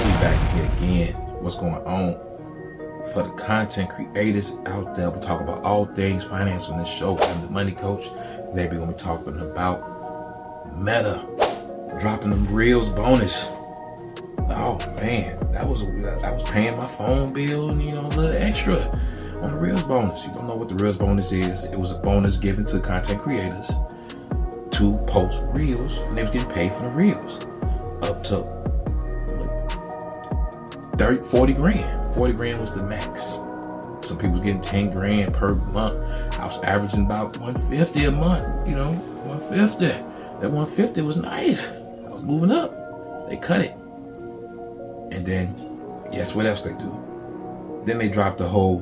We back here again. What's going on? For the content creators out there, we talk about all things finance on this show. I'm the Money Coach. Today we're gonna be talking about Meta dropping the Reels bonus. Oh man, I was paying my phone bill and a little extra on the Reels bonus. You don't know what the Reels bonus is? It was a bonus given to content creators to post Reels, and they was getting paid for the Reels up to 40 grand. 40 grand was the max. Some people getting 10 grand per month. I was averaging about 150 a month, 150. That 150 was nice. I was moving up. They cut it. And then, guess what else they do? Then they drop the whole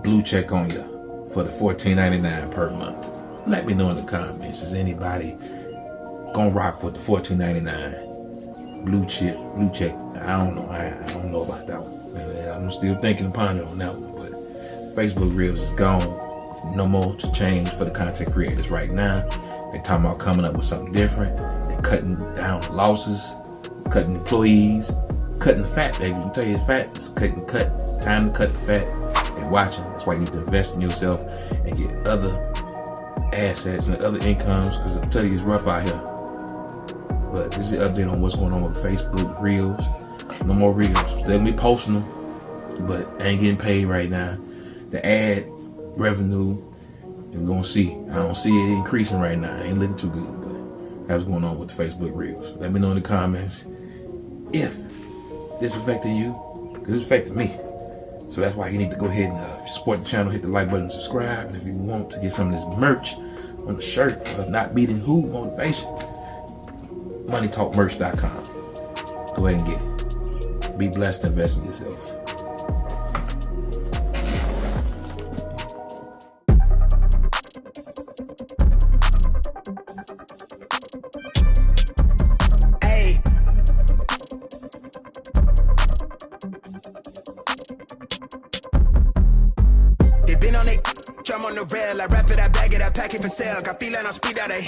blue check on you for the $14.99 per month. Let me know in the comments, is anybody gonna rock with the $14.99 blue check? I don't know. I don't know about that one. I'm still thinking upon it on that one. But Facebook Reels is gone. No more to change for the content creators right now. They're talking about coming up with something different. They're cutting down the losses, cutting employees, cutting the fat, baby. I'll tell you the fat. It's cutting cut. Time to cut the fat. They're watching. That's why you need to invest in yourself and get other assets and other incomes, because I'll tell you it's rough out here. But this is an update on what's going on with Facebook Reels. No more Reels. They'll be posting them, but ain't getting paid right now. The ad revenue, we're gonna see. I don't see it increasing right now. It ain't looking too good, but that's what's going on with the Facebook Reels. Let me know in the comments if this affected you, because it's affected me. So that's why you need to go ahead and support the channel, hit the like button, subscribe, and if you want to get some of this merch on the shirt of Not Meeting Who Motivation, moneytalkmerch.com. Go ahead and get it. Be blessed to invest in yourself. Hey. They been on it, drum on the rail, I wrap it, I bag it, I pack it for sale. Got feeling on speed out of